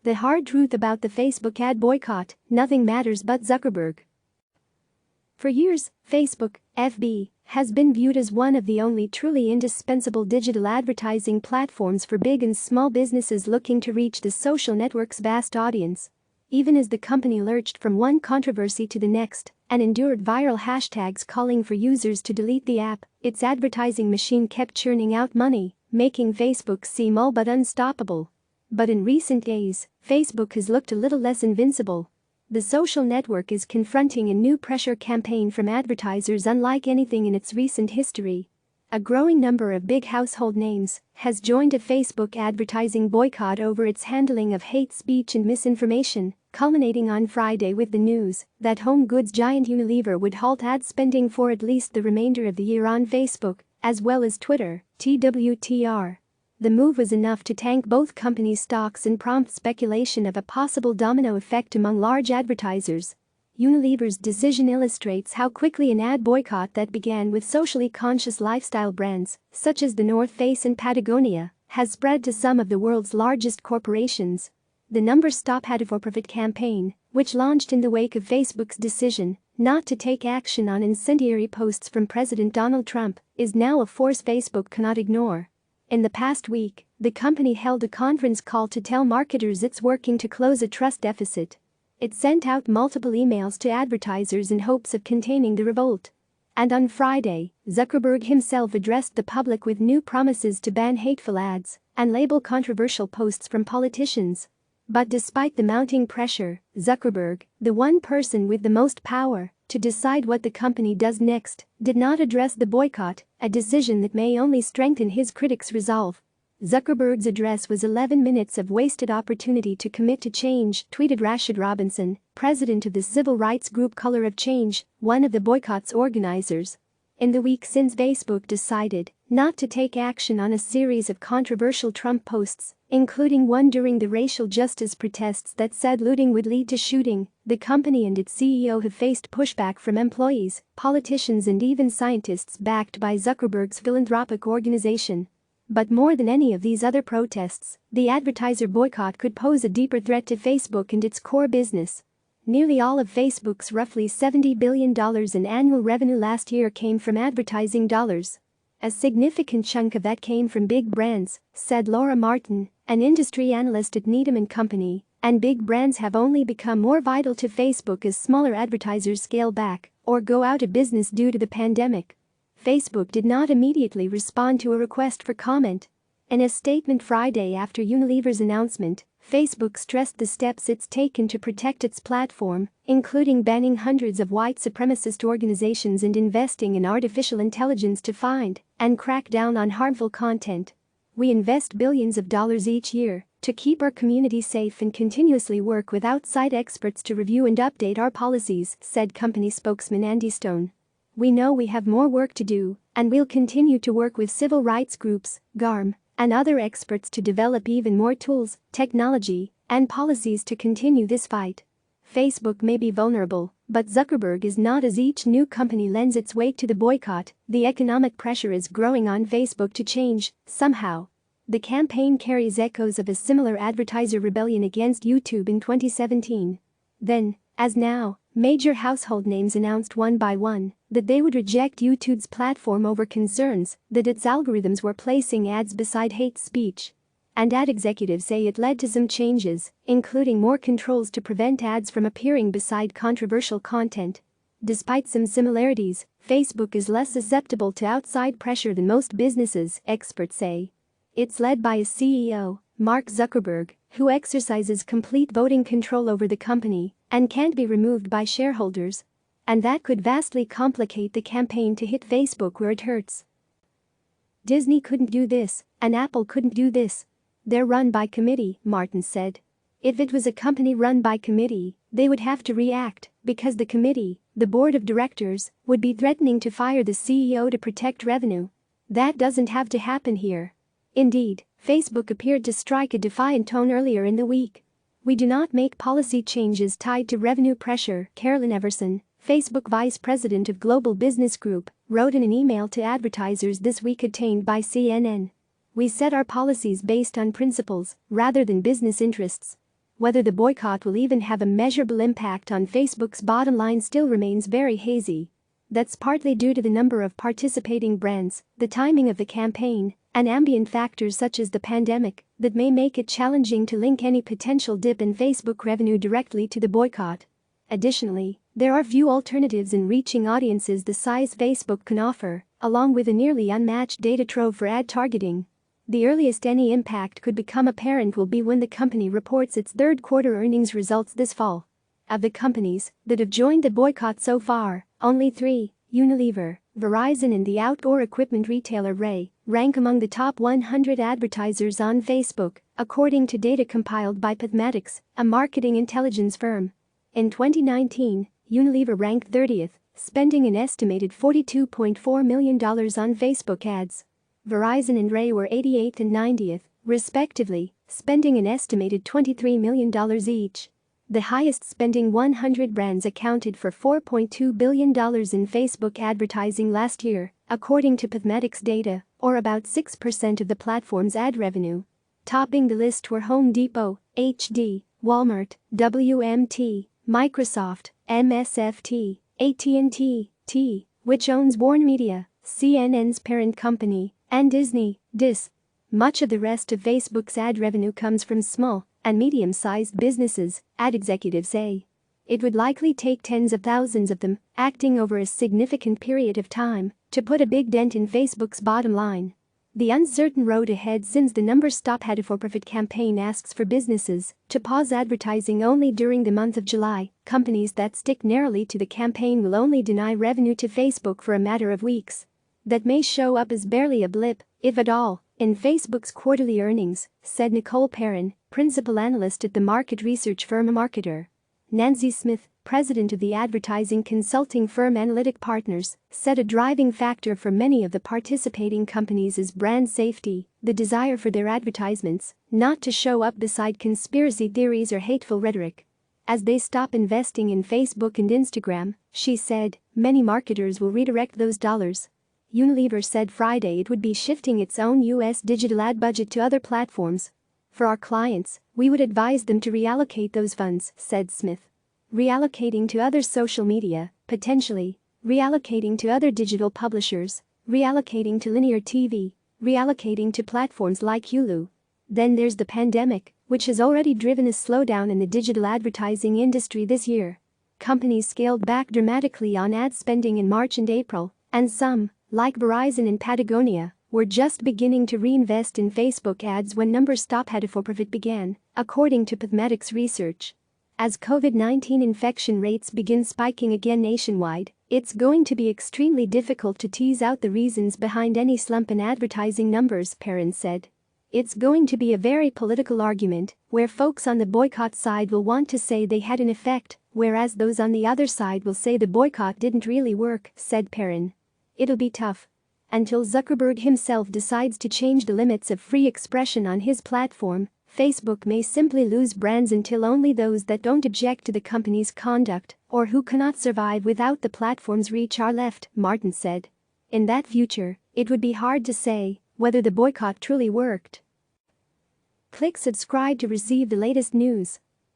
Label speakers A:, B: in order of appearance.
A: The hard truth about the Facebook ad boycott: nothing matters but Zuckerberg. For years, Facebook, FB, has been viewed as one of the only truly indispensable digital advertising platforms for big and small businesses looking to reach the social network's vast audience. Even as the company lurched from one controversy to the next and endured viral hashtags calling for users to delete the app, its advertising machine kept churning out money, making Facebook seem all but unstoppable. But in recent days, Facebook has looked a little less invincible. The social network is confronting a new pressure campaign from advertisers unlike anything in its recent history. A growing number of big household names has joined a Facebook advertising boycott over its handling of hate speech and misinformation, culminating on Friday with the news that home goods giant Unilever would halt ad spending for at least the remainder of the year on Facebook, as well as Twitter, TWTR. The move was enough to tank both companies' stocks and prompt speculation of a possible domino effect among large advertisers. Unilever's decision illustrates how quickly an ad boycott that began with socially conscious lifestyle brands, such as The North Face and Patagonia, has spread to some of the world's largest corporations. The Number Stop had a for-profit campaign, which launched in the wake of Facebook's decision not to take action on incendiary posts from President Donald Trump, is now a force Facebook cannot ignore. In the past week, the company held a conference call to tell marketers it's working to close a trust deficit. It sent out multiple emails to advertisers in hopes of containing the revolt. And on Friday, Zuckerberg himself addressed the public with new promises to ban hateful ads and label controversial posts from politicians. But despite the mounting pressure, Zuckerberg, the one person with the most power to decide what the company does next, did not address the boycott, a decision that may only strengthen his critics' resolve. Zuckerberg's address was 11 minutes of wasted opportunity to commit to change, tweeted Rashad Robinson, president of the civil rights group Color of Change, one of the boycott's organizers. In the week since Facebook decided not to take action on a series of controversial Trump posts, including one during the racial justice protests that said looting would lead to shooting, the company and its CEO have faced pushback from employees, politicians and even scientists backed by Zuckerberg's philanthropic organization. But more than any of these other protests, the advertiser boycott could pose a deeper threat to Facebook and its core business. Nearly all of Facebook's roughly $70 billion in annual revenue last year came from advertising dollars. A significant chunk of that came from big brands, said Laura Martin, an industry analyst at Needham & Company, and big brands have only become more vital to Facebook as smaller advertisers scale back or go out of business due to the pandemic. Facebook did not immediately respond to a request for comment. In a statement Friday after Unilever's announcement, Facebook stressed the steps it's taken to protect its platform, including banning hundreds of white supremacist organizations and investing in artificial intelligence to find and crack down on harmful content. We invest billions of dollars each year to keep our community safe and continuously work with outside experts to review and update our policies, said company spokesman Andy Stone. We know we have more work to do, and we'll continue to work with civil rights groups, GARM, and other experts to develop even more tools, technology, and policies to continue this fight. Facebook may be vulnerable, but Zuckerberg is not. As each new company lends its weight to the boycott, the economic pressure is growing on Facebook to change, somehow. The campaign carries echoes of a similar advertiser rebellion against YouTube in 2017. Then, as now, major household names announced one by one that they would reject YouTube's platform over concerns that its algorithms were placing ads beside hate speech. And ad executives say it led to some changes, including more controls to prevent ads from appearing beside controversial content. Despite some similarities, Facebook is less susceptible to outside pressure than most businesses, experts say. It's led by a CEO, Mark Zuckerberg, who exercises complete voting control over the company and can't be removed by shareholders. And that could vastly complicate the campaign to hit Facebook where it hurts. Disney couldn't do this, and Apple couldn't do this. They're run by committee, Martin said. If it was a company run by committee, they would have to react because the committee, the board of directors, would be threatening to fire the CEO to protect revenue. That doesn't have to happen here. Indeed, Facebook appeared to strike a defiant tone earlier in the week. We do not make policy changes tied to revenue pressure, Carolyn Everson, Facebook vice president of Global Business Group, wrote in an email to advertisers this week obtained by CNN. We set our policies based on principles rather than business interests. Whether the boycott will even have a measurable impact on Facebook's bottom line still remains very hazy. That's partly due to the number of participating brands, the timing of the campaign, and ambient factors such as the pandemic that may make it challenging to link any potential dip in Facebook revenue directly to the boycott. Additionally, there are few alternatives in reaching audiences the size Facebook can offer, along with a nearly unmatched data trove for ad targeting. The earliest any impact could become apparent will be when the company reports its third quarter earnings results this fall. Of the companies that have joined the boycott so far, only 3, Unilever, Verizon and the outdoor equipment retailer Ray, rank among the top 100 advertisers on Facebook, according to data compiled by Pathmatics, a marketing intelligence firm. In 2019, Unilever ranked 30th, spending an estimated $42.4 million on Facebook ads. Verizon and Ray were 88th and 90th, respectively, spending an estimated $23 million each. The highest spending 100 brands accounted for $4.2 billion in Facebook advertising last year, according to Pathmatics data, or about 6% of the platform's ad revenue. Topping the list were Home Depot, HD, Walmart, WMT, Microsoft, MSFT, AT&T, which owns Warner Media, CNN's parent company, and Disney, DIS. Much of the rest of Facebook's ad revenue comes from small and medium-sized businesses, ad executives say. It would likely take tens of thousands of them, acting over a significant period of time, to put a big dent in Facebook's bottom line. The uncertain road ahead since the Number Stop Had a For-Profit campaign asks for businesses to pause advertising only during the month of July. Companies that stick narrowly to the campaign will only deny revenue to Facebook for a matter of weeks. That may show up as barely a blip, if at all, in Facebook's quarterly earnings, said Nicole Perrin, principal analyst at the market research firm Marketer. Nancy Smith, president of the advertising consulting firm Analytic Partners, said a driving factor for many of the participating companies is brand safety, the desire for their advertisements not to show up beside conspiracy theories or hateful rhetoric. As they stop investing in Facebook and Instagram, she said, many marketers will redirect those dollars. Unilever said Friday it would be shifting its own U.S. digital ad budget to other platforms. For our clients, we would advise them to reallocate those funds, said Smith. Reallocating to other social media, potentially. Reallocating to other digital publishers. Reallocating to linear TV. Reallocating to platforms like Hulu. Then there's the pandemic, which has already driven a slowdown in the digital advertising industry this year. Companies scaled back dramatically on ad spending in March and April, and some, like Verizon and Patagonia, were just beginning to reinvest in Facebook ads when Number Stop Had a For-Profit began, according to Pathmatics research. As COVID-19 infection rates begin spiking again nationwide, it's going to be extremely difficult to tease out the reasons behind any slump in advertising numbers, Perrin said. It's going to be a very political argument, where folks on the boycott side will want to say they had an effect, whereas those on the other side will say the boycott didn't really work, said Perrin. It'll be tough. Until Zuckerberg himself decides to change the limits of free expression on his platform, Facebook may simply lose brands until only those that don't object to the company's conduct or who cannot survive without the platform's reach are left, Martin said. In that future, it would be hard to say whether the boycott truly worked. Click subscribe to receive the latest news.